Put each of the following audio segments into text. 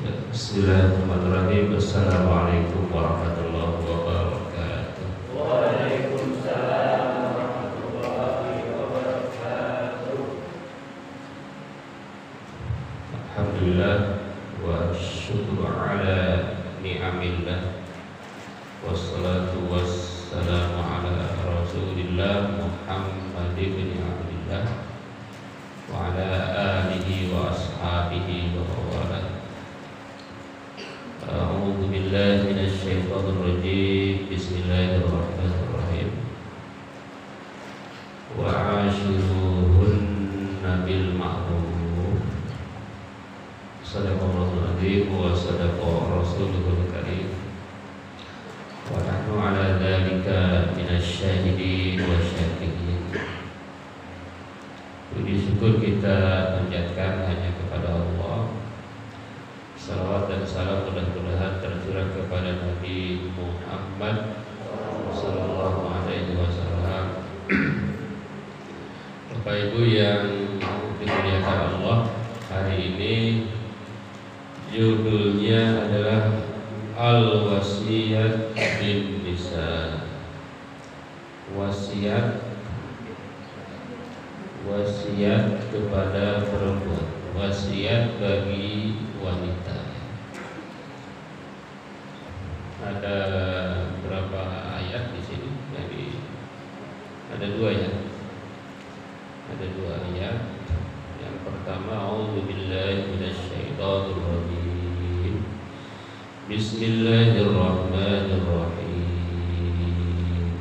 Bismillahirrahmanirrahim. Assalamualaikum warahmatullahi wabarakatuh. Waalaikumsalam warahmatullahi wabarakatuh. Alhamdulillah wa syukru ala ni'amillah. Wassalatu wassalamu ala Rasulillah Muhammad ibn Abdillah wa ala alihi wa ashabihi wa mawalah. A'udzu billahi minasy syaithanir rajim. Bismillahirrahmanirrahim. Wa 'ashiruhunna bil ma'ruf. Shadaqallahul 'azim wa sadaqa rasuluhul karim. Wa nahnu 'ala dzalika minasy syahidin wa syakirin. Puji syukur kita panjatkan hanya kepada Allah. Salawat dan salam mudah-mudahan tercurah kepada Nabi Muhammad sallallahu alaihi wasallam. Bapak Ibu yang dimuliakan Allah, hari ini judulnya adalah Al-Wasiyat bin Nisa. Wasiat kepada perempuan, wasiat bagi wanita. Ada berapa ayat di sini? Ada dua ya. Ada dua ayat. Yang pertama, A'udzubillahi minasyaitonir rajim. Bismillahirrahmanirrahim.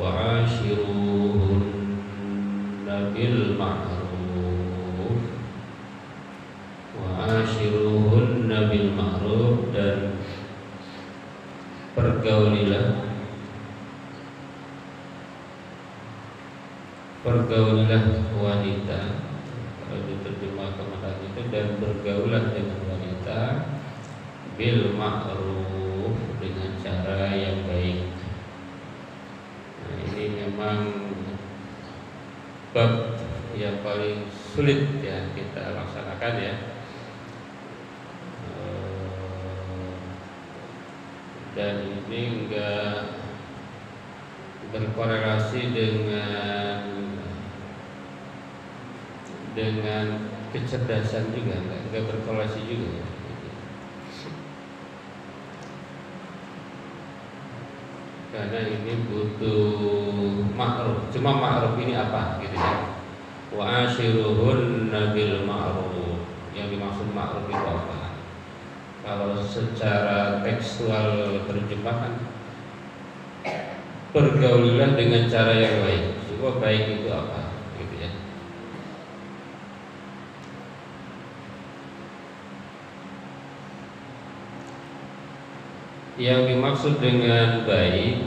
Wa 'ashiruhunna bil ma'ruf. Wa 'ashiruhunna bil ma'ruf, dan pergaulilah wanita. Kalau diterjemahkan itu, dan bergaulah dengan wanita bil ma'ruf, dengan cara yang baik. Nah, ini memang bab yang paling sulit ya kita laksanakan ya. Dan ini enggak berkorelasi dengan kecerdasan juga, enggak berkorelasi juga ya. Karena ini butuh ma'ruf. Cuma ma'ruf ini apa gitu ya. Wa ashiruhunna bil ma'ruf. Yang dimaksud ma'ruf itu apa? Kalau secara tekstual terjemahan, pergaulilah dengan cara yang baik. Coba baik itu apa? Gitu ya. Yang dimaksud dengan baik,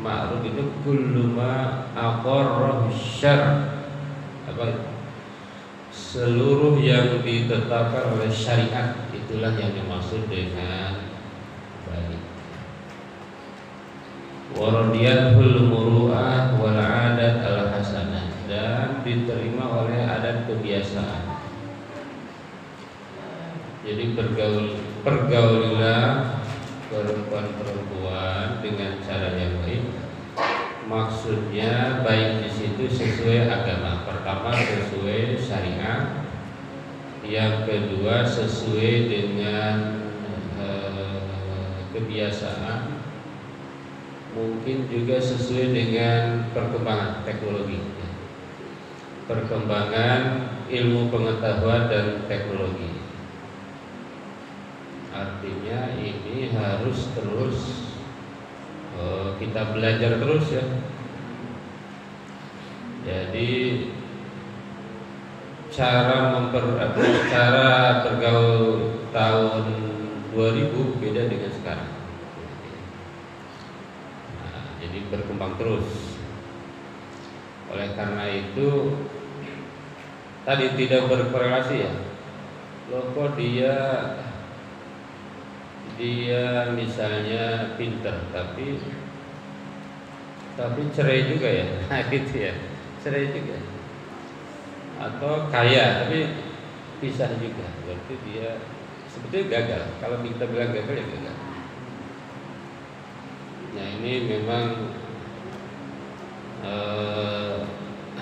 ma'ruf itu kullu ma aqarrahu syar'. Apa itu? Seluruh yang ditetapkan oleh syariat, itulah yang dimaksud dengan baik. Waradiyahul muru'ah wal 'adat al hasanah, dan diterima oleh adat kebiasaan. Jadi pergaulilah perempuan dengan cara yang baik. Maksudnya baik di situ sesuai agama. Pertama sesuai syariat, yang kedua sesuai dengan kebiasaan, mungkin juga sesuai dengan perkembangan teknologi, perkembangan ilmu pengetahuan dan teknologi. Artinya ini harus terus kita belajar terus ya. Jadi cara bergaul tahun 2000 beda dengan sekarang. Nah, jadi berkembang terus. Oleh karena itu tadi tidak berkorelasi ya. Loh kok dia misalnya pinter tapi cerai juga ya. Nah gitu ya, cerai juga. Atau kaya tapi pisah juga, berarti dia sebetulnya gagal. Kalau kita bilang gagal ya gagal. Nah ini memang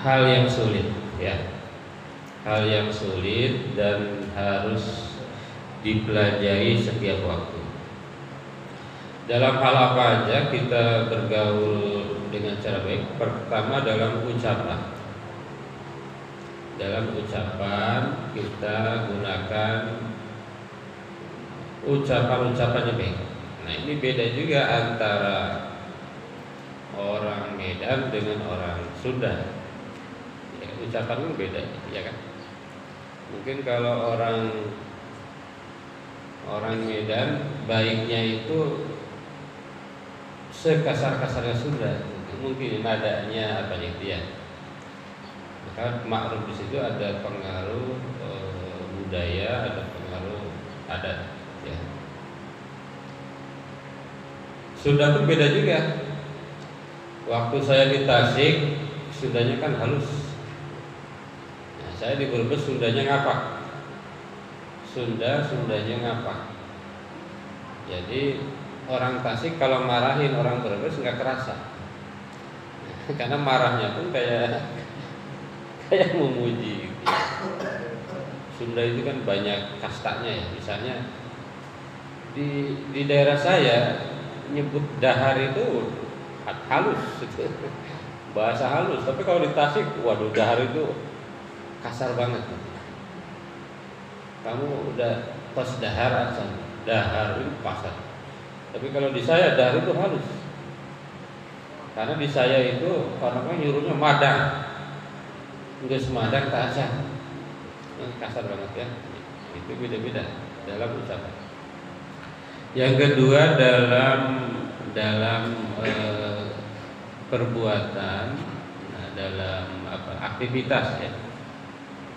hal yang sulit ya, hal yang sulit dan harus dipelajari setiap waktu. Dalam hal apa aja kita bergaul dengan cara baik? Pertama dalam ucapan. Dalam ucapan kita gunakan ucapan-ucapan yang baik. Nah ini beda juga antara orang Medan dengan orang Sunda. Ya, ucapan itu beda, ya kan? Mungkin kalau orang Medan baiknya itu sekasar-kasarnya Sunda, mungkin nadanya apa gitu ya. Maka ma'ruf di situ ada pengaruh budaya, ada pengaruh adat, ya. Sunda pun beda juga. Waktu saya di Tasik, Sundanya kan halus. Nah, saya di Brebes Sundanya ngapak. Sundanya ngapak. Jadi orang Tasik kalau marahin orang Brebes nggak kerasa, karena marahnya pun kayak memuji. Sunda itu kan banyak kastanya ya. Misalnya di daerah saya nyebut dahar itu halus, bahasa halus. Tapi kalau di Tasik, waduh, dahar itu kasar banget. Kamu udah pas dahar aja, dahar itu kasar. Tapi kalau di saya dahar itu halus. Karena di saya itu orang-orang nyuruhnya madang, nggak semadang tak aja, kasar banget ya. Itu beda-beda dalam ucapan. Yang kedua dalam perbuatan, dalam aktivitas ya.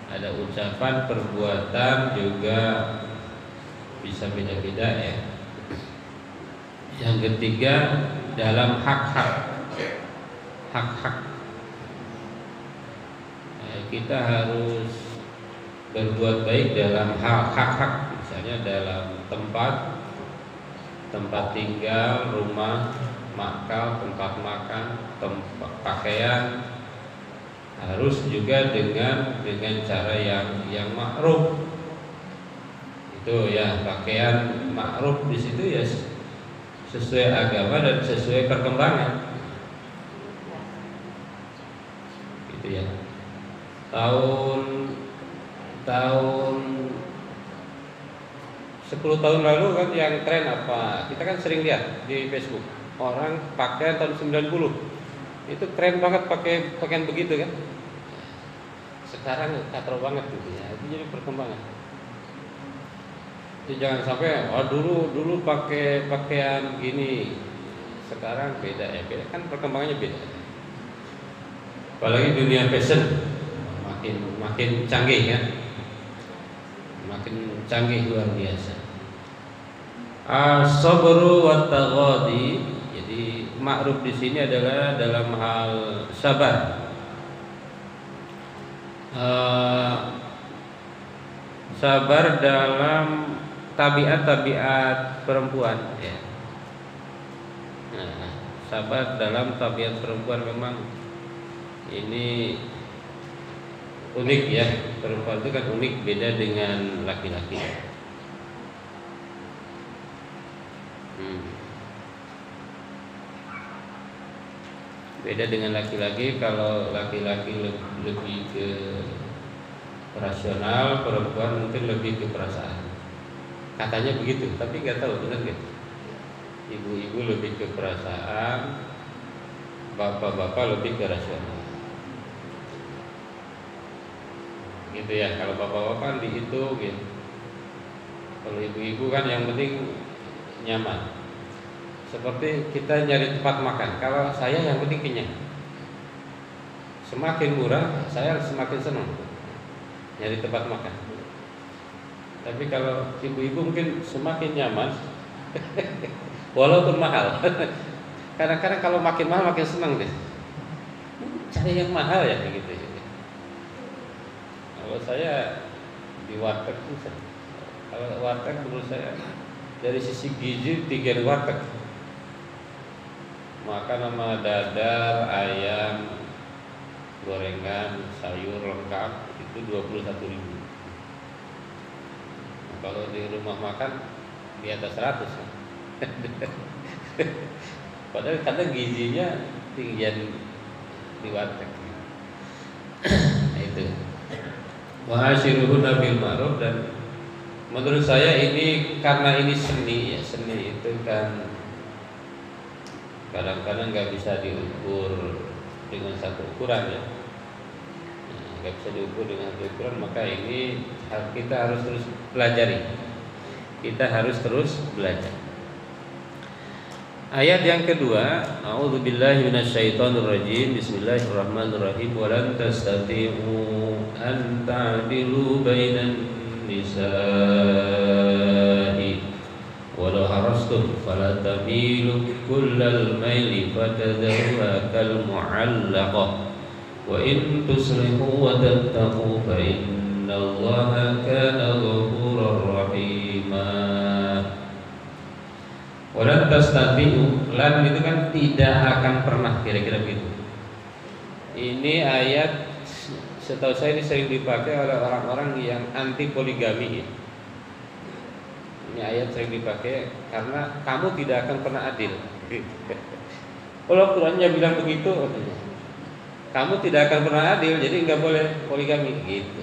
Ada ucapan, perbuatan juga bisa beda-beda ya. Yang ketiga dalam hak-hak. Kita harus berbuat baik dalam hak-hak, misalnya dalam tempat tinggal, rumah, makal, tempat makan, tempat pakaian, harus juga dengan cara yang ma'ruf. Itu ya, pakaian ma'ruf di situ ya sesuai agama dan sesuai perkembangan. Gitu ya. Tahun 10 tahun lalu kan yang tren apa? Kita kan sering lihat di Facebook, orang pakaian tahun 90 itu keren banget pakai pakaian begitu kan. Sekarang katro banget gitu ya. Itu jadi perkembangan. Jadi jangan sampai dulu pakai pakaian gini, sekarang beda ya. Beda kan, perkembangannya beda. Apalagi dunia fashion makin canggih kan. Makin canggih luar biasa. As-sabru wa taghadi. Jadi ma'ruf di sini adalah dalam hal sabar. Sabar dalam tabiat perempuan ya. Nah, sabar dalam tabiat perempuan memang ini unik ya. Perempuan itu kan unik, beda dengan laki-laki. Beda dengan laki-laki. Kalau laki-laki lebih ke rasional, perempuan mungkin lebih ke perasaan. Katanya begitu, tapi nggak tahu benar nggak. Ibu-ibu lebih ke perasaan, bapak-bapak lebih ke rasional. Gitu ya. Kalau bapak-bapak dihitung gitu. Kalau ibu-ibu kan yang penting nyaman. Seperti kita nyari tempat makan. Kalau saya yang penting kenyang. Semakin murah, saya semakin senang nyari tempat makan. Tapi kalau ibu-ibu mungkin semakin nyaman, walaupun mahal. Kadang-kadang kalau makin mahal makin senang deh. Cari yang mahal ya begitu. Kalau saya di warteg bisa. Kalau warteg menurut saya dari sisi gizi tiga warteg. Makan sama dadar, ayam, gorengan, sayur lengkap itu 21.000. Nah, kalau di rumah makan di atas 100. Padahal kadang gizinya tinggian di warteg. Nah, itu. Wa ashiruhunna bil ma'ruf, dan menurut saya ini karena ini seni ya, seni itu kan kadang-kadang nggak bisa diukur dengan satu ukuran ya, nggak bisa diukur dengan satu ukuran, maka ini kita harus terus pelajari, kita harus terus belajar. Ayat yang kedua, a'udzubillahi minasyaitonirrajim, bismillahirrahmanirrahim, walan tastati'u an ta'dilu bainan nisa'i walau harastum fala tamilu kullal maili fatadharuha kal mu'allaqah wa in tuslihu wa tattaqu fa innallaha kana ghafurar rahima. Walan tastati'u, lan itu kan tidak akan pernah, kira-kira begitu. Ini ayat setahu saya ini sering dipakai oleh orang-orang yang anti poligami ya. Ini ayat sering dipakai karena kamu tidak akan pernah adil. Kalau Qurannya bilang begitu, kamu tidak akan pernah adil, jadi nggak boleh poligami gitu.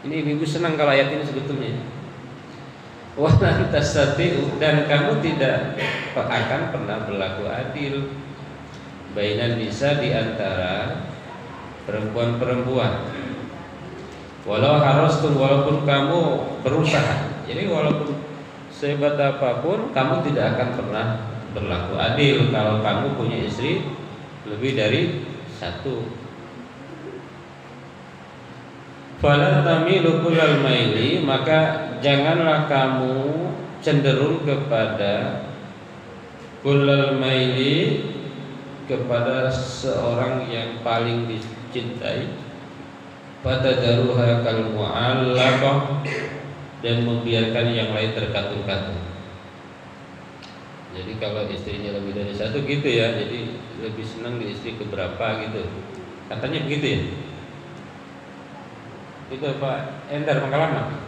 Ini ibu senang kalau ayat ini sebetulnya. Walan tastati'u, dan kamu tidak akan pernah berlaku adil bainan nisa, di antara perempuan-perempuan. Walau harastum, walaupun kamu berusaha. Jadi walaupun sehebat apapun, kamu tidak akan pernah berlaku adil kalau kamu punya istri lebih dari satu. Fala tamilu kullal maili, maka janganlah kamu cenderung kepada kullal maili, kepada seorang yang paling dicintai, fatadharuha kal mu'allaqah, dan membiarkan yang lain terkatung-katung. Jadi kalau istrinya lebih dari satu gitu ya, jadi lebih senang di istri keberapa gitu, katanya begitu ya. Itu Pak Endar Pengalaman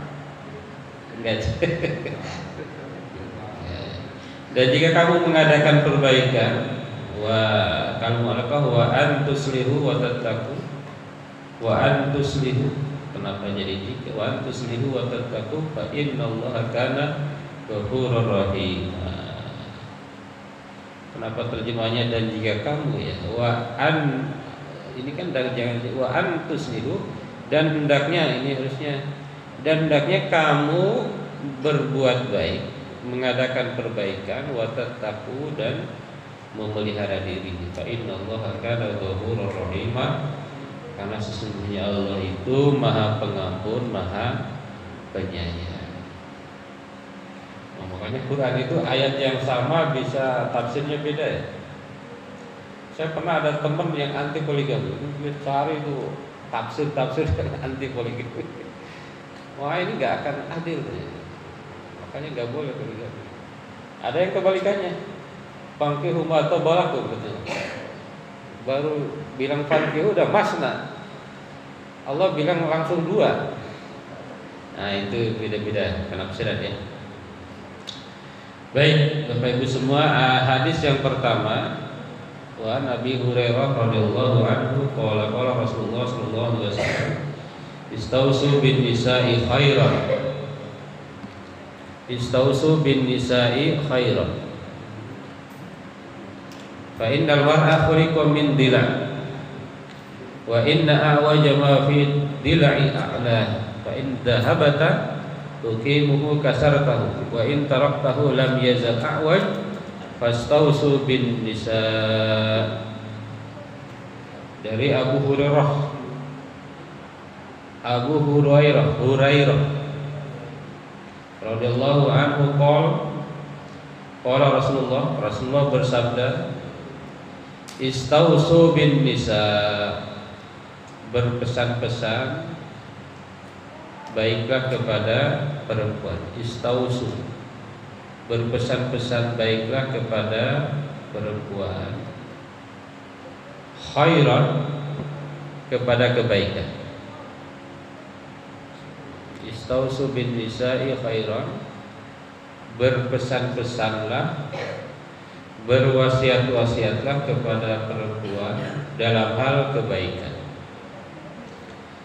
enggak. Dan jika kamu mengadakan perbaikan, wa kamu alaqah wa antuslihu wa tattaqu, wa antuslihu, kenapa jadi jika wa antuslihu wa tattaqu fa innallaha kana ghafurur rahim. Kenapa terjemahnya dan jika kamu ya, wa an, ini kan dari jangan wa antuslihu, dan hendaknya, ini harusnya, dan hendaknya kamu berbuat baik, mengadakan perbaikan, wa tattaqu, dan memelihara diri. Fa innallaha kana ghafurur rahim, karena sesungguhnya Allah itu Maha Pengampun, Maha Penyayang. Nah, makanya Quran itu ayat yang sama bisa tafsirnya beda ya. Saya pernah ada teman yang anti poligami, dia cari itu tafsir yang anti poligami. Wah, ini nggak akan adil, makanya nggak boleh poligami. Ada yang kebalikannya, fankihu ma taba lakum, baru bilang fankihu udah masna, Allah bilang langsung dua. Nah, itu beda-beda penafsiran ya. Baik, Bapak Ibu semua, hadis yang pertama, wa Nabi Hurairah radhiyallahu anhu qala Rasulullah sallallahu alaihi wasallam, istausu bin nisa'i khairan, istausu bin nisa'i khairan, fa innal mar'a khuliqa min dila', wa inna a'waja ma fi dila'i a'la, fa in dhahabata tuqimuhu kasartahu, wa in taraktahu lam yazal a'waj, fastausu bin nisa. Dari Abu Hurairah radhiyallahu anhu qala Rasulullah bersabda, istausu bin nisa, berpesan-pesan baiklah kepada perempuan. Istausu, berpesan-pesan baiklah kepada perempuan. Khairan, kepada kebaikan. Istausu bin nisa'i khairan, berpesan-pesanlah, berwasiat-wasiatlah kepada perempuan dalam hal kebaikan.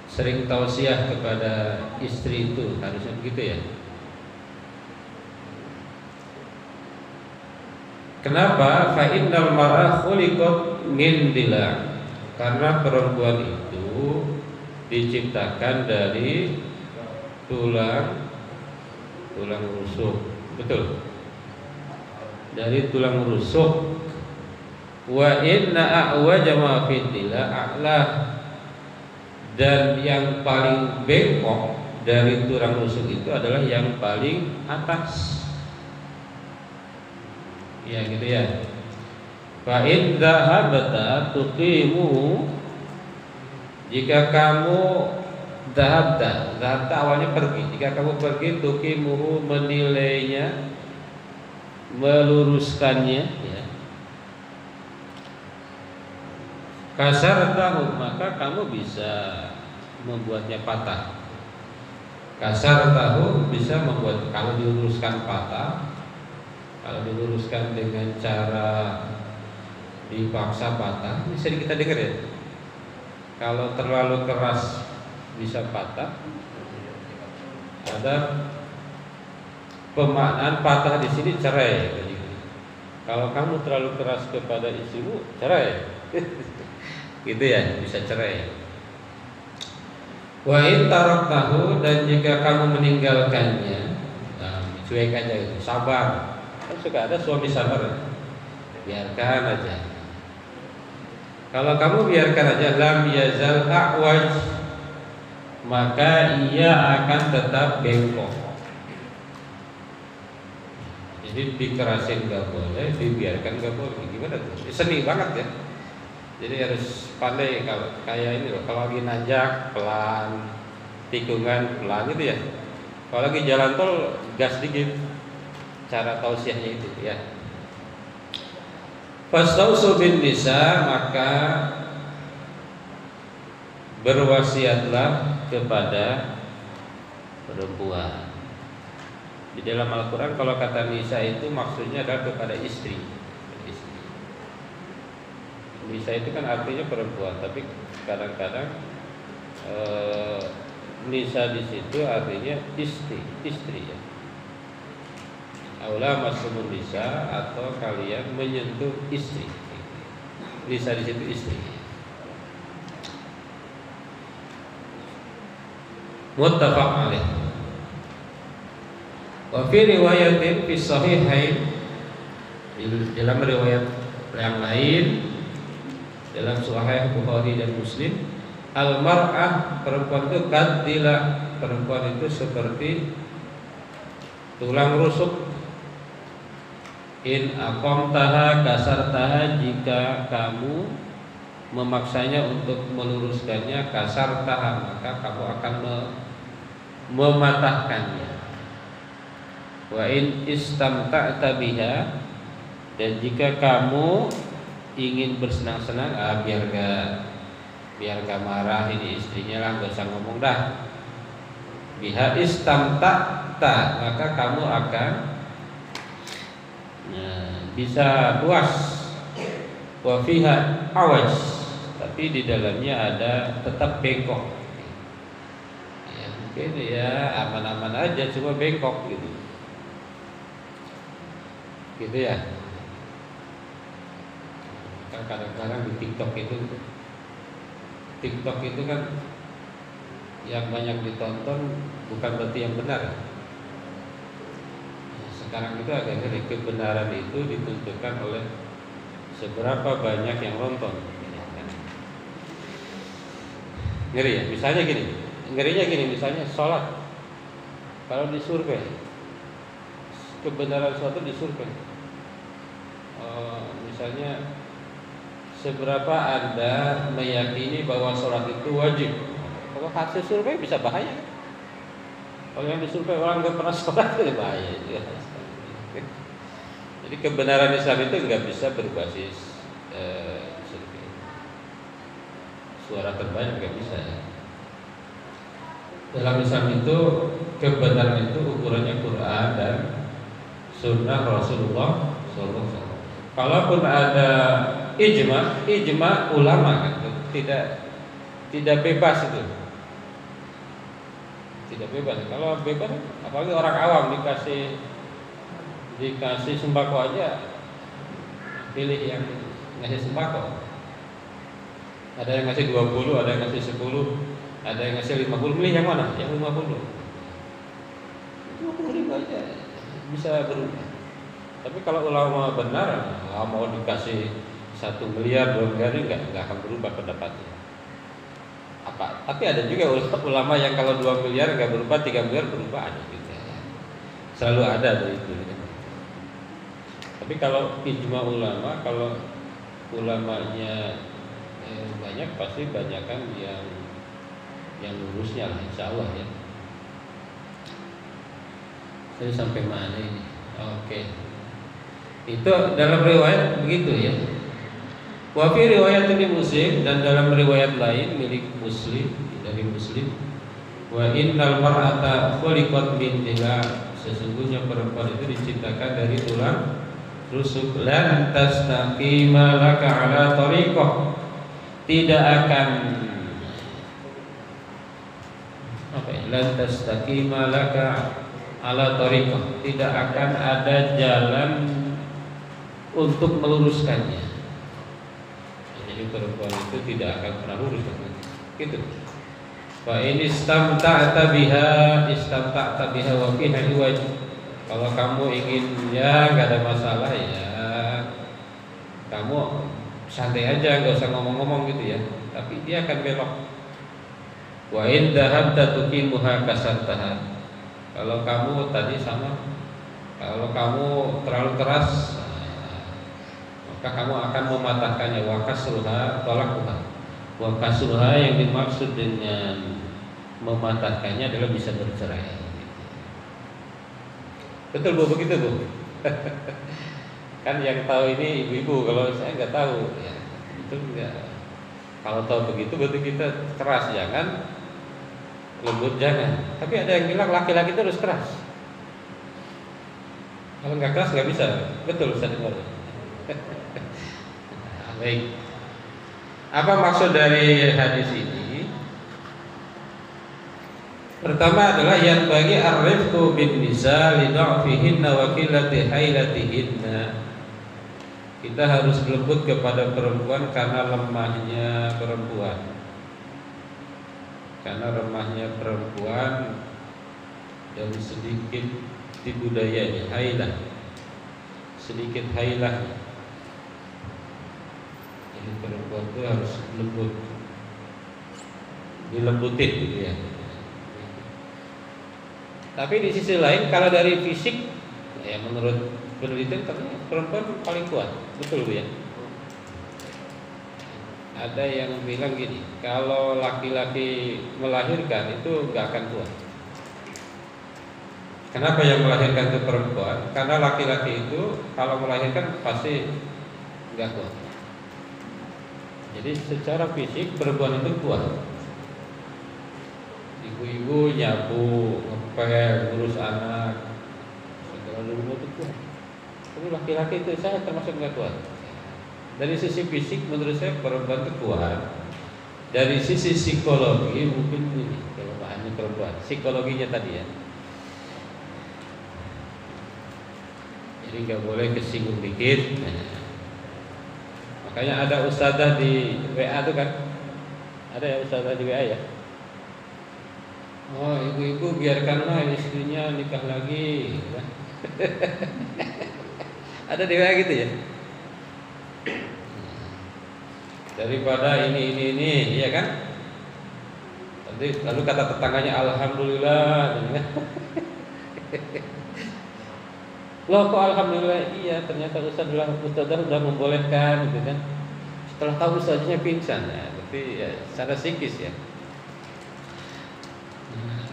Sering tausiah kepada istri itu harusnya begitu ya. Kenapa? Fa innal mar'a khuliqat min dila'. Karena perempuan itu diciptakan dari tulang rusuk. Betul. Dari tulang rusuk. Wa inna a'waja ma fi dila' a'la. Dan yang paling bengkok dari tulang rusuk itu adalah yang paling atas. Ya gitu ya. Fa in dhahabta tuqimu, jika kamu dhahabta awalnya pergi, jika kamu pergi tuqimu menilainya, meluruskannya ya. Kasar tahu, maka kamu bisa membuatnya patah. Kasar tahu bisa membuat, kalau diluruskan patah. Kalau diluruskan dengan cara dipaksa patah, bisa kita dengar ya. Kalau terlalu keras bisa patah. Ada pemaknaan patah di sini cerai. Kalau kamu terlalu keras kepada istrimu, cerai. Gitu ya, bisa cerai. Wa in taraktahu, dan jika kamu meninggalkannya, cuek aja gitu, sabar. Kan suka ada suami sabar ya? Biarkan aja. Kalau kamu biarkan aja, lam yazal a'waj, maka ia akan tetap bengkok. Jadi dikerasin gak boleh, dibiarkan gak boleh. Gimana tuh? Seni banget ya. Jadi harus pandai. Kalau kayak ini loh, kalau lagi nanjak pelan, tikungan pelan gitu ya. Kalau lagi jalan tol gas dikit. Cara tausiahnya itu ya. Fastausu bin nisa, maka berwasiatlah kepada perempuan. Di dalam Al-Quran kalau kata nisa itu maksudnya adalah kepada istri. Nisa itu kan artinya perempuan, tapi kadang-kadang nisa di situ artinya istri ya. Aula masumun nisa, atau kalian menyentuh istri. Nisa di situ istri. Muttafaq alaih. Wa fi riwayatin fi sahihain, dalam riwayat yang lain dalam Sahih Bukhari dan Muslim, al mar'ah, perempuan itu kadila, perempuan itu seperti tulang rusuk. In aqamtaha kasartaha, jika kamu memaksanya untuk meluruskannya, kasartaha, maka kamu akan mematahkannya. Wa in istamta'ta biha, dan jika kamu ingin bersenang-senang, biar gak marah ini istrinya lah, gak usah ngomong dah. Biha istamta'ta, maka kamu akan bisa puas. Wa fiha awaj, tapi di dalamnya ada tetap bengkok. Ya, mungkin ya aman-aman aja, cuma bengkok gitu. Gitu ya. Kan kadang-kadang di TikTok itu kan yang banyak ditonton bukan berarti yang benar. Sekarang itu agak ngeri, kebenaran itu ditentukan oleh seberapa banyak yang nonton. Ngeri ya, misalnya gini, ngerinya gini, misalnya sholat, kalau disurvei, kebenaran suatu disurvei, misalnya seberapa Anda meyakini bahwa sholat itu wajib. Kalau hasil survei bisa bahaya. Kalau yang disurvei orang nggak pernah sholat itu bahaya juga. Jadi kebenaran Islam itu nggak bisa berbasis survei. Suara terbanyak nggak bisa ya. Dalam Islam itu kebenaran itu ukurannya Quran dan Sunnah Rasulullah SAW. Kalaupun ada ijma ulama kan, tidak bebas itu. Tidak bebas. Kalau bebas, apalagi orang awam dikasih sembako aja, pilih yang ngasih sembako. Ada yang ngasih 20, ada yang ngasih 10, ada yang ngasih 50. Milih yang mana? Yang 50. 25 aja bisa berubah. Tapi kalau ulama benar, mau dikasih 1 miliar, 2 miliar, nggak akan berubah pendapatnya. Tapi ada juga ulama yang kalau 2 miliar nggak berubah, 3 miliar berubah aja gitu ya. Selalu ada dari itu. Tapi kalau ijma ulama, kalau ulamanya banyak, pasti banyakkan yang lurusnya lah, insya Allah ya. Saya sampai mana ini? Oke. Itu dalam riwayat begitu ya. Wa fi riwayatin Muslim, dan dalam riwayat lain milik Muslim, dari Muslim, wa innal mar'ata khuliqat min dila, sesungguhnya perempuan itu diciptakan dari tulang rusuk. Lan tastaqima laka ala tariqah, tidak akan lan tastaqima laka ala tariqah, tidak akan ada jalan untuk meluruskannya. Jadi perempuan itu tidak akan pernah lurus gitu. Fa in istamta'ta biha wa fiha iwaj. Kalau kamu ingin ya enggak ada masalah ya, kamu santai aja, enggak usah ngomong-ngomong gitu ya. Tapi dia akan belok. Wa in dhahabta tuqimuha kasartaha. Kalau kamu tadi sama, kalau kamu terlalu keras, maka kamu akan mematahkannya. Wa kasruha talaqha. Wa kasruha yang dimaksud dengan mematahkannya adalah bisa bercerai. Betul Bu, begitu Bu. Kan yang tahu ini ibu-ibu, kalau saya nggak tahu ya. Itu enggak. Kalau tahu begitu berarti kita keras jangan, lembut jangan. Tapi ada yang bilang laki-laki itu harus keras. Kalau nggak keras nggak bisa. Betul Ustaz dengar. Baik. Apa maksud dari hadis ini? Pertama adalah yang bagi ar-rifqu bin nisa li dha'fihinna wa qillati hailatihinna. Kita harus lembut kepada perempuan karena lemahnya perempuan. Karena lemahnya perempuan dan sedikit di budayanya hailah. Sedikit hailah. Jadi perempuan itu harus lembut, dilembutin gitu ya. Tapi di sisi lain kalau dari fisik, ya menurut penelitian katanya perempuan paling kuat, betul Bu ya? Ada yang bilang gini, kalau laki-laki melahirkan itu nggak akan kuat. Kenapa yang melahirkan itu perempuan? Karena laki-laki itu kalau melahirkan pasti nggak kuat. Jadi secara fisik perempuan itu kuat. Ibu-ibu nyapu, ngepel, ngurus anak, segala rumah itu kuat. Tapi laki-laki itu saya termasuk nggak kuat. Dari sisi fisik menurut saya perempuan itu kuat. Dari sisi psikologi mungkin ini kelemahannya perempuan. Psikologinya tadi ya. Jadi nggak boleh kesinggung dikit. Makanya ada ustazah di WA tuh kan. Ada ya ustazah di WA ya. Oh ibu-ibu biarkanlah istrinya nikah lagi gitu kan. Ada di WA gitu ya. Daripada ini iya kan. Lalu kata tetangganya alhamdulillah gitu kan. Loh kok alhamdulillah, iya ternyata ustazah sudah membolehkan gitu kan. Setelah tahu ustazahnya pingsan ya, berarti ya secara psikis ya.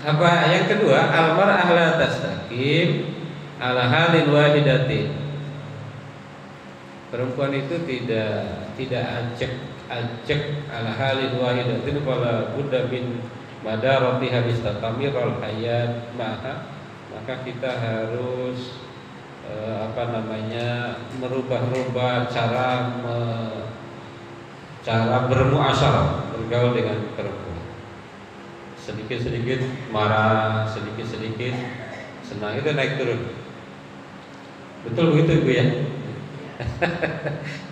Apa yang kedua, al-mar'ah la tastaqim ala halin wahidatin. Perempuan itu tidak ajak ala halin wahidatin wala budda min madaratiha istatamirul hayat, maka kita harus merubah-rubah cara bermuasyarah, bergaul dengan perempuan. Sedikit-sedikit marah, sedikit-sedikit senang, itu naik turun. Betul begitu Ibu ya?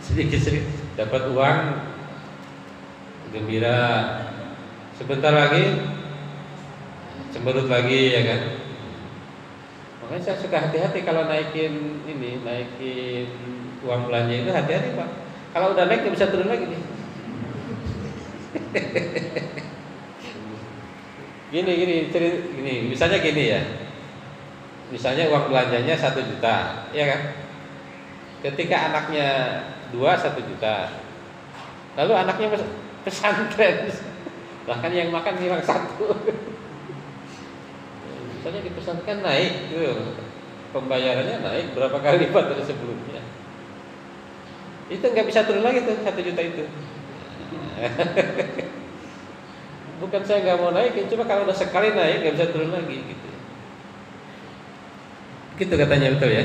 Sedikit-sedikit dapat uang gembira, sebentar lagi cemberut lagi, ya kan? Makanya saya suka hati-hati kalau naikin uang belanja itu, hati-hati Pak. Kalau udah naik nggak bisa turun lagi nih. Gini, misalnya gini ya. Misalnya uang belanjanya 1 juta, ya kan? Ketika anaknya 1 juta. Lalu anaknya pesantren. Bahkan yang makan hilang 1. Misalnya di pesantren naik gitu. Pembayarannya naik berapa kali lipat dari sebelumnya. Itu nggak bisa turun lagi tuh 1 juta itu. Bukan saya nggak mau naikin, cuma kalau udah sekali naik nggak bisa turun lagi gitu. Gitu katanya, betul ya.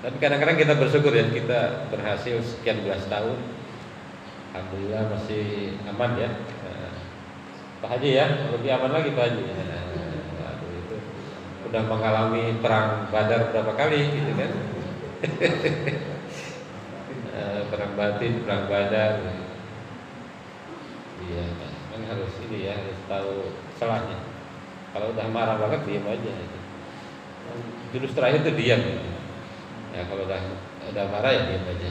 Tapi kadang-kadang kita bersyukur ya, kita berhasil sekian belas tahun. Alhamdulillah masih aman ya. Pak Haji ya, lebih aman lagi Pak Haji. Aduh, itu udah mengalami perang Badar berapa kali gitu kan. Perang batin, perang Badar. Iya, kan harus ini ya, harus tahu celahnya. Kalau udah marah banget diam aja. Jurus terakhir itu diam. Ya kalau udah marah ya diam aja.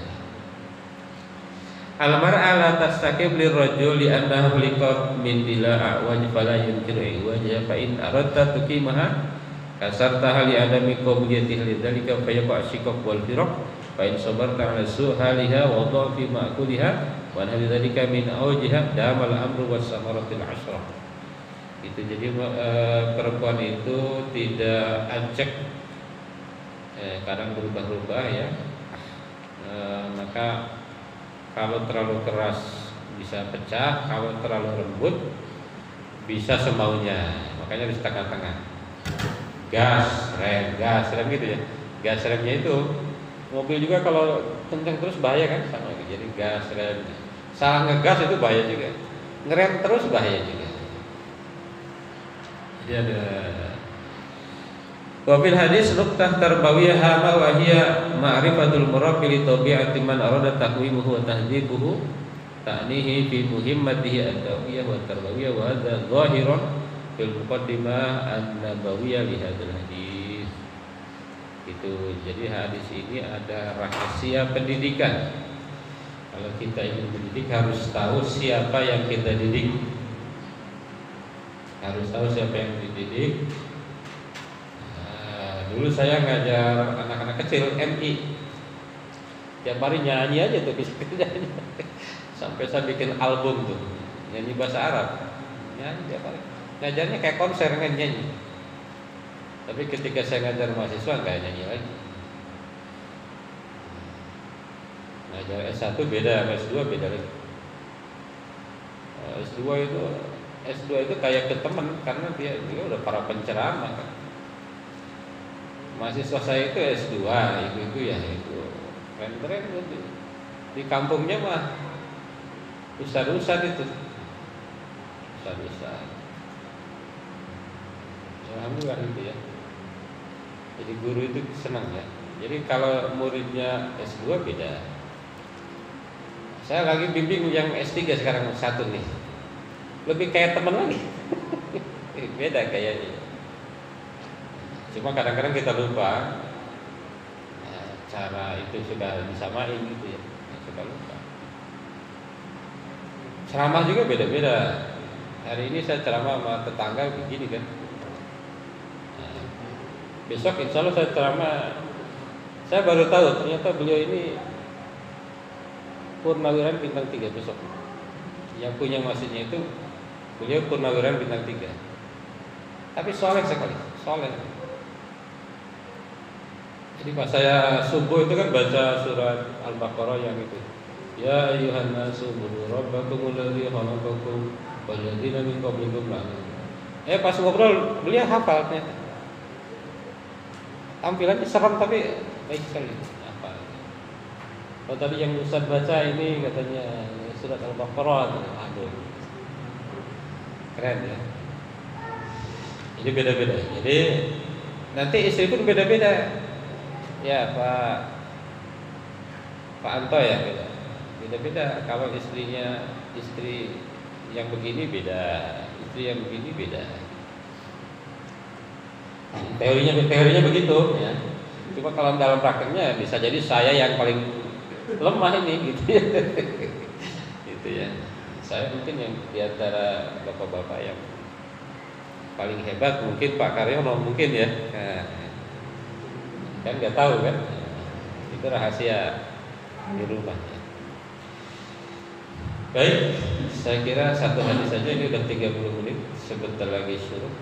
Al-mar'a la tastaqim lirrajuli annahu liqat min dila'a wa fala yunkiru wajha fa in aradta tuqimaha kasarta li adami qawliyati lidzalika fa yaqa shiqaq wal firaq fa in sabarta 'ala su'haliha wa dha'fi ma'kuliha wa hadzalika min awjiha damal amru was samaratil 'ashrah. Itu jadi perempuan itu tidak acak, kadang berubah-ubah ya. Maka kalau terlalu keras bisa pecah, kalau terlalu lembut bisa semaunya. Makanya harus tengah-tengah. Gas rem gitu ya. Gas remnya itu mobil juga kalau kencang terus bahaya kan, sama gitu. Jadi gas rem. Salah ngegas itu bahaya juga. Ngerem terus bahaya juga. Jadi ada wa fil hadis nuqtah tarbawiyah hama wa hiya ma'rifatul murabbi li tabi'ati man arada taqwimuhu wa tahdzibuhu ta'nihi fi muhimmatihi ad-dawiyah wa tarbawiyah wa hadza zahirun fil muqaddimah an-nabawiyah li hadzal hadis. Itu jadi hadis ini ada rahasia pendidikan. Kalau kita ingin mendidik harus tahu siapa yang kita didik. Harus tahu siapa yang dididik. Dulu saya ngajar anak-anak kecil MI. Tiap hari nyanyi aja tuh, bisa nyanyi. Sampai saya bikin album tuh, nyanyi bahasa Arab. Nyanyi tiap hari. Ngajarnya kayak konser kan nyanyi. Tapi ketika saya ngajar mahasiswa nggak nyanyi lagi. Ngajar S1 beda, S2 beda lagi. S2 itu kayak ke teman karena dia udah para penceramah kan. Mahasiswa saya itu S2, itu ya itu keren-keren gitu. Di kampungnya mah ustad-ustad itu. Ustad-ustad. Alhamdulillah gitu ya. Jadi guru itu senang ya. Jadi kalau muridnya S2 beda. Saya lagi bimbing yang S3 sekarang satu nih. Lebih kayak teman lagi. Beda kayaknya. Cuma kadang-kadang kita lupa cara itu sudah disamain gitu ya. Sudah lupa. Ceramah juga beda-beda. Hari ini saya ceramah sama tetangga begini kan. Besok insya Allah saya ceramah. Saya baru tahu ternyata beliau ini Purnawirawan bintang 3 besok. Yang punya masjidnya itu Beliau purnawirawan bintang 3. Tapi soleh sekali, soleh. Jadi pas saya subuh itu kan baca surat Al-Baqarah yang itu. Ya ayyuhan nasu ubudu rabbakumul ladzi khalaqakum wal ladzina min qablikum la'allakum. Pas ngobrol beliau hafal ternyata. Tampilannya serem tapi baik sekali. Hafal. Oh tadi yang Ustaz baca ini katanya surat Al-Baqarah. Aduh. Keren ya. Jadi beda-beda. Jadi nanti istri pun beda-beda. Ya Pak Anto ya beda-beda. Kalau istri yang begini beda, istri yang begini beda. Teorinya begitu ya. Cuma kalau dalam prakteknya bisa jadi saya yang paling lemah ini gitu ya. Gitu ya. Saya mungkin yang diantara bapak-bapak yang paling hebat mungkin Pak Karyono mungkin ya. Kan nggak tahu kan, itu rahasia di rumah ya. Baik, saya kira satu hadis saja ini udah 30 menit, sebentar lagi syuruh.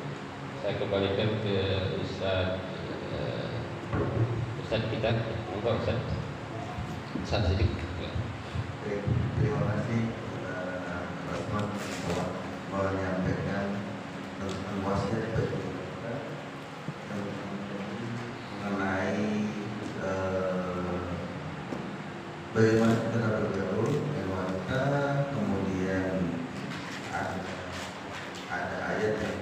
Saya kembalikan ke Ustaz kita, monggo Ustaz Siddiq. Terima kasih Rasman menyampaikan tentang wasiat bagi kita mengenai bagaimana kita bergaul dengan wanita, kemudian ada ayat yang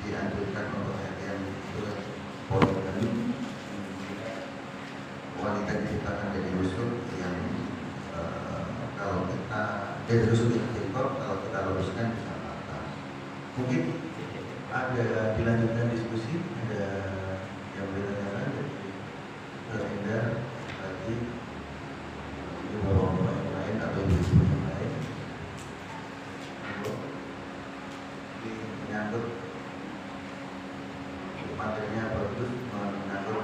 dianjurkan untuk yang poligami. Wanita diciptakan dari rusuk yang kalau kita dari rusuk yang timpor, kalau kita luruskan bisa patah. Mungkin ada dilanjutkan diskusi, ada yang bertanya dari Enda tadi, bapak-bapak yang lain atau ibu-ibu yang lain, ini menyangkut materinya bagus, menyangkut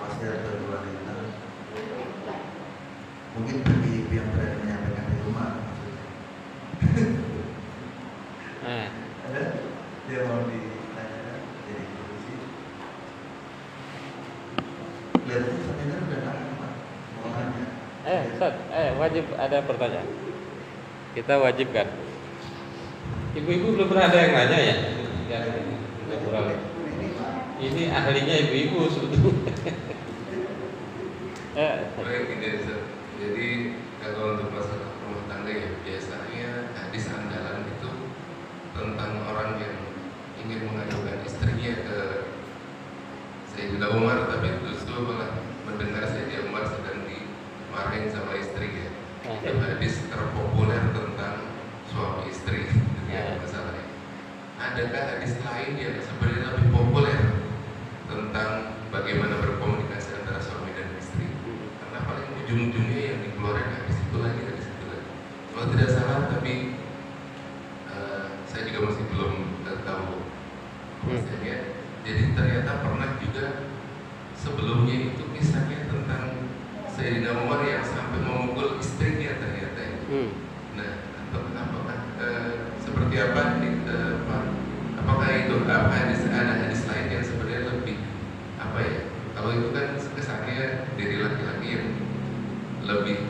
wasiat bagi wanita. Mungkin bagi ibu yang berani menyampaikan di rumah, ada dia mau ditanyakan jadi diskusi. Kelihatannya sebenarnya udah nanya, mau nanya. Ustaz, wajib ada pertanyaan. Kita wajib kan. Ibu-ibu belum pernah ada yang nanya ya? Ya, nggak kurang. Ini ahlinya ibu-ibu sebetulnya. Baik, jadi kalau untuk masalah rumah tangga ya biasanya hadis andalan itu tentang orang yang ingin mengajukan istrinya ke Sayyidina Umar, tapi justru malah mendengar Sayyidina Umar sedang dimarahin sama istrinya. Itu hadis terpopuler tentang suami istri ya masalahnya. Adakah hadis lain yang sebenarnya lebih populer tentang bagaimana berkomunikasi antara suami dan istri? Karena paling ujung-ujungnya yang dikeluarkan hadis itu lagi. Kalau tidak salah, tapi saya juga masih belum tahu maksudnya. Jadi ternyata pernah juga sebelumnya itu kisahnya tentang Sayyidina Umar yang sampai memukul istrinya ternyata. Nah, apakah seperti apa? Apakah itu ada hadis lain yang sebenarnya lebih apa ya? Kalau itu kan kesannya dari laki-laki yang lebih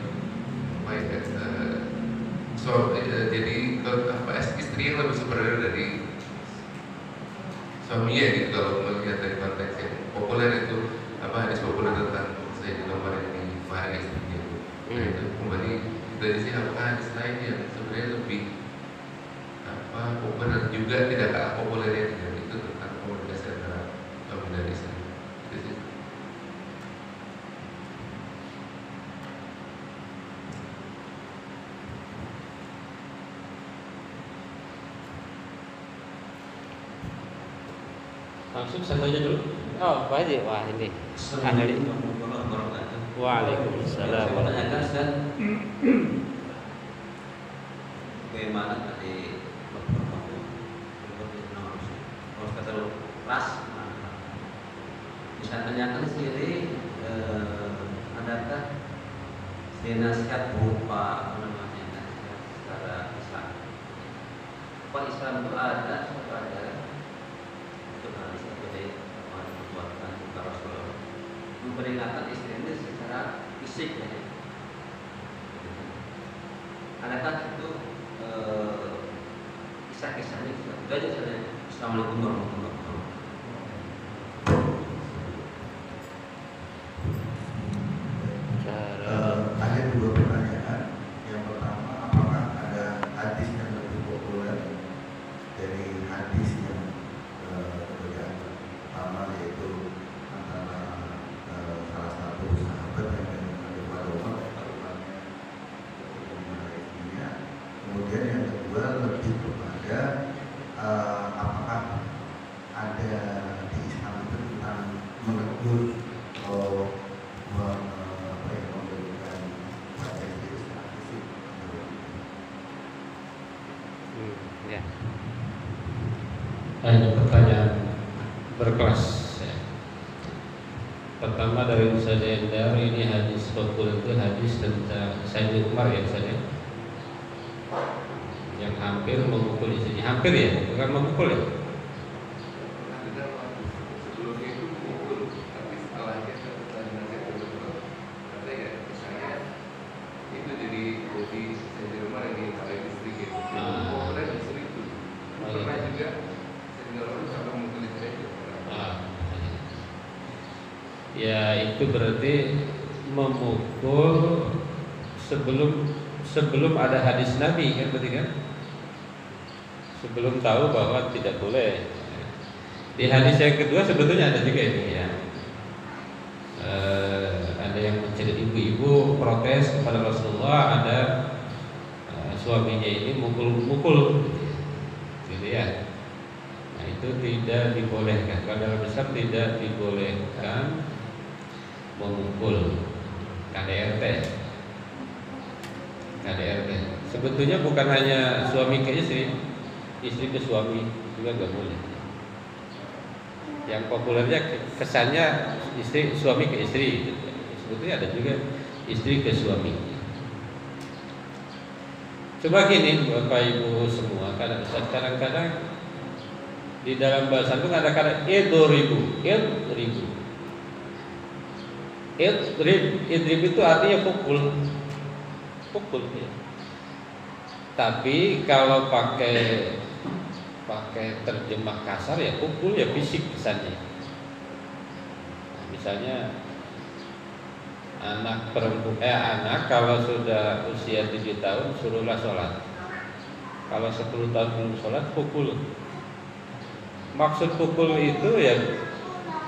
apa ya? Jadi istri yang lebih superior dari suaminya gitu. Kalau melihat dari konteks yang populer itu hadis populer tentang Sayyidina Umar yang marah istrinya. Nah, itu kembali dari sini apakah hadis lain yang sebenarnya lebih populer juga tidak kalah populernya dengan itu tentang komunikasi antara suami dan istri. Itu sih. Langsung saya tanya dulu. Oh, Pak Haji, wah ini ahli. Waalaikumsalam. Saya tanyakan Ustaz, bagaimana tadi kalau kata ras, bisa tanyakan sendiri, adakah nasihat berupa nasihat secara Islam Pak Islam itu ada pada itu hadis sebagai perbuatan Rasulullah memperingatkan istrinya secara fisik ya. Adakah itu kisah-kisahnya? Itu aja saja. Assalamualaikum warahmatullahi wabarakatuh. Ada dua pertanyaan. Yang pertama, apakah ada hadis yang lebih populer dari hadis yang kemudian pertama, yaitu antara salah satu sahabat yang dengan kepada Umar istrinya. Kemudian yang kedua lebih kepada apakah ada di Islam itu tentang menegur Ya. Ada pertanyaan berkelas. Ya. Pertama dari Ustaz Endar, ini hadis populer itu hadis tentang Sayyidina Umar ya Ustaz ya, yang hampir memukul istrinya. Hampir ya, bukan memukul ya. Sebelumnya itu pukul, tapi setelahnya pertandingan kedua kata ya misalnya itu jadi saya di rumah yang dikalahin istri gitu. Pokoknya justru itu pernah juga saya di rumah sampai memukul istri itu. Ya itu berarti memukul sebelum ada hadis Nabi kan, berarti kan? Sebelum tahu bahwa tidak boleh. Di hadis yang kedua sebetulnya ada juga ini ya. Ada yang mencerita ibu-ibu protes kepada Rasulullah, ada suaminya ini mukul, gitu ya. Nah itu tidak dibolehkan. Kalau dalam Islam tidak dibolehkan memukul. KDRT. Sebetulnya bukan hanya suami ke istri, istri ke suami juga nggak boleh. Yang populernya kesannya istri suami ke istri, sebetulnya ada juga istri ke suami. Coba gini Bapak Ibu semua, kadang-kadang di dalam bahasa itu ada kata idrib itu artinya pukul ya. Tapi kalau pakai terjemah kasar ya pukul ya fisik kesannya. Nah, misalnya anak kalau sudah usia 7 tahun suruhlah sholat. Kalau 10 tahun belum sholat pukul. Maksud pukul itu ya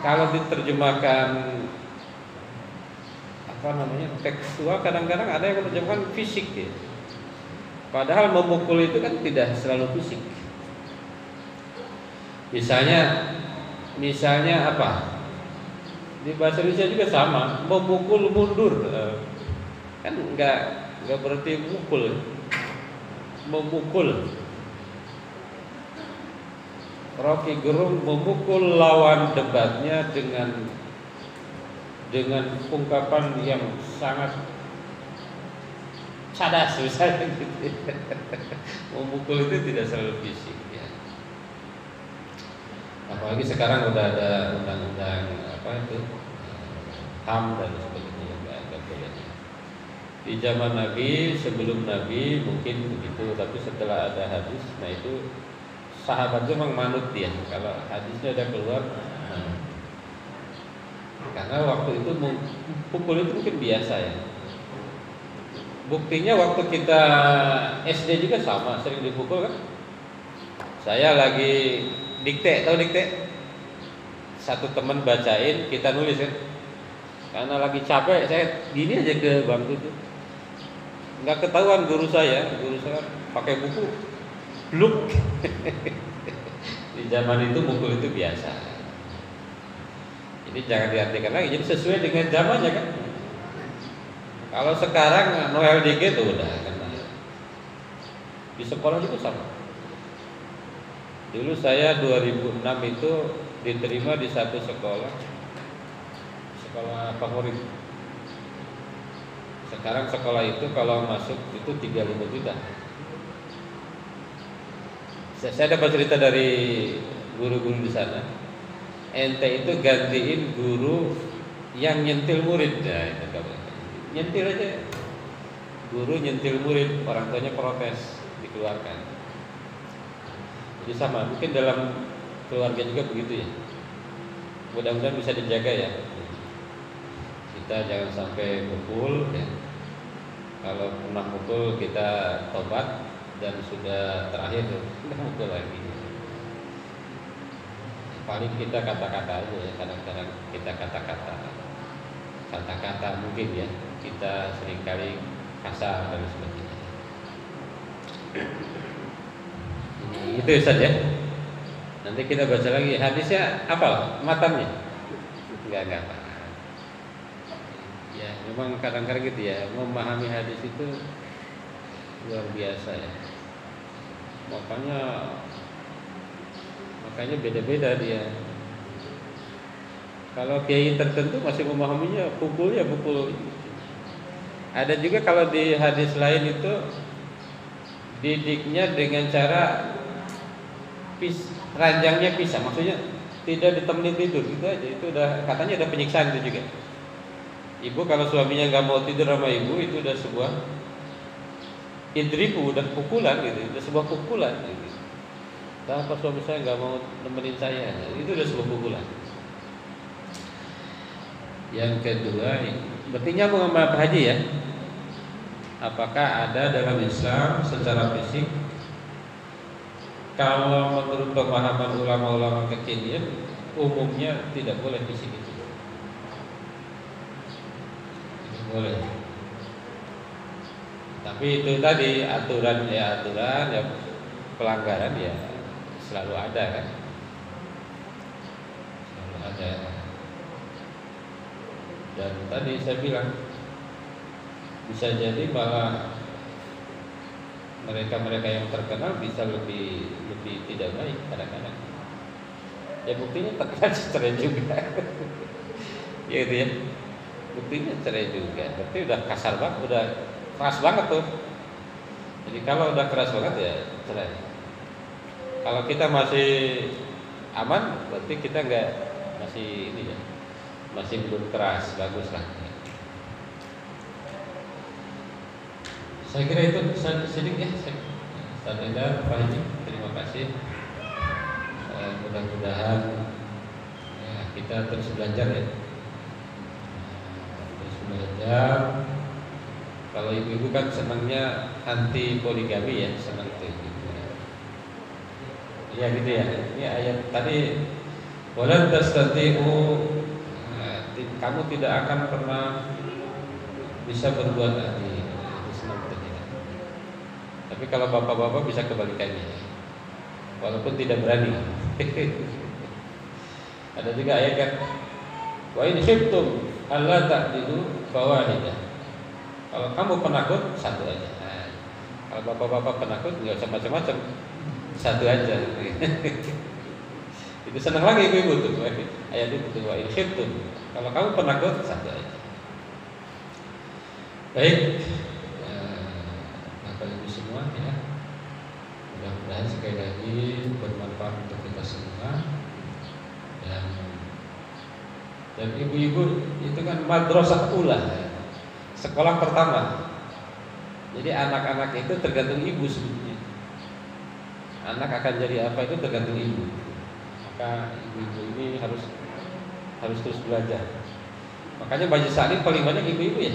kalau diterjemahkan tekstual, kadang-kadang ada yang menerjemahkan fisik ya. Padahal memukul itu kan tidak selalu fisik. Misalnya apa? Di bahasa Indonesia juga sama, memukul mundur. Kan enggak berarti mukul. Memukul. Rocky Gerung memukul lawan debatnya dengan ungkapan yang sangat cadas misalnya gitu. Memukul itu tidak selalu fisik ya. Apalagi sekarang udah ada undang-undang HAM dan sebagainya yang nggak boleh. Di zaman Nabi, sebelum Nabi mungkin begitu, tapi setelah ada hadis, nah itu sahabat itu memang manut dia. Kalau hadisnya ada keluar, karena waktu itu pukul itu mungkin biasa ya. Buktinya waktu kita SD juga sama, sering dipukul kan. Saya lagi dikte, tahu dikte? Satu teman bacain, kita nulis kan. Karena lagi capek, saya gini aja ke bangku tuh. Nggak ketahuan guru saya pakai buku, bluk. Di zaman itu mukul itu biasa. Jadi jangan diartikan lagi, jadi sesuai dengan zamannya kan. Kalau sekarang Noel DG itu udah kena. Di sekolah juga sama. Dulu saya 2006 itu diterima di satu sekolah favorit. Sekarang sekolah itu kalau masuk itu 35 juta. Saya dapat cerita dari guru-guru di sana. Ente itu gantiin guru yang nyentil murid, ya itu nyentil aja. Guru nyentil murid, orang tuanya protes, dikeluarkan. Jadi sama, mungkin dalam keluarga juga begitu ya. Mudah-mudahan bisa dijaga ya. Kita jangan sampai mukul ya. Kalau pernah mukul kita tobat, dan sudah terakhir tidak mukul lagi. Paling kita kata-kata aja ya, kadang-kadang kita kata-kata mungkin ya, kita seringkali kasar dan sebagainya. Itu Ustaz ya. Nanti kita baca lagi hadisnya, hafal matannya? Enggak apa. Ya, memang kadang-kadang gitu ya, memahami hadis itu luar biasa ya. Makanya beda-beda dia. Kalau kiai tertentu masih memahaminya pukul. Ada juga kalau di hadis lain itu didiknya dengan cara ranjangnya pisah, maksudnya tidak ditemenin tidur gitu aja. Itu udah katanya ada penyiksaan itu juga. Ibu kalau suaminya nggak mau tidur sama ibu, itu udah sebuah idribu, udah pukulan gitu, udah sebuah pukulan gitu. Kenapa suami saya nggak mau nemenin saya? Itu udah sebuah pukulan. Yang kedua, berarti nyambung sama Pak Haji ya. Apakah ada dalam Islam secara fisik? Kalau menurut pemahaman ulama-ulama kekinian, umumnya tidak boleh fisik itu. Tidak boleh. Tapi itu tadi aturan ya pelanggaran ya selalu ada kan. Selalu ada. Dan tadi saya bilang bisa jadi bahwa mereka yang terkenal bisa lebih tidak baik kadang-kadang. Ya buktinya terkenal cerai juga. Ya gitu ya. Buktinya cerai juga. Berarti udah kasar banget, udah keras banget tuh. Jadi kalau udah keras banget ya cerai. Kalau kita masih aman, berarti kita masih ini ya, masih belum keras, bagus lah. Saya kira itu sedikit ya. Ustaz Eda, Pak Haji, terima kasih. Mudah-mudahan ya, kita terus belajar ya. Terus belajar. Kalau ibu-ibu kan senangnya anti poligami ya, senang itu. Ya gitu ya. Ini ayat tadi walan tastati'u, kamu tidak akan pernah bisa berbuat adil. Itu senang tidak. Tapi kalau bapak-bapak bisa kebalikannya. Walaupun tidak berani. Ada juga ayat kan wa in khiftum alla ta'dilu fawahidah. Kalau kamu penakut, satu aja. Nah, kalau bapak-bapak penakut nggak usah macam-macam, satu aja. Itu senang lagi ibu-ibu tuh. Ayat itu tuh wa in khiftum. Kalau kamu penakut, satu aja. Baik, Bapak Ibu semua ya. Mudah-mudahan sekali lagi bermanfaat untuk kita semua. Dan ibu-ibu itu kan madrasah ula, sekolah pertama. Jadi anak-anak itu tergantung ibu sebetulnya. Anak akan jadi apa itu tergantung ibu. Maka ibu-ibu ini harus terus belajar. Makanya Majelis Taklim paling banyak ibu-ibu ya.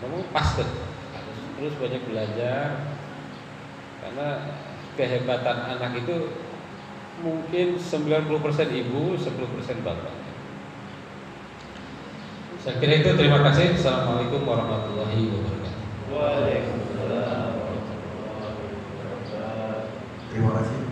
Memang pas tuh. Harus terus banyak belajar. Karena kehebatan anak itu mungkin 90% ibu, 10% bapak. Saya kira itu, terima kasih. Assalamualaikum warahmatullahi wabarakatuh. Waalaikumsalam warahmatullahi wabarakatuh. Terima kasih.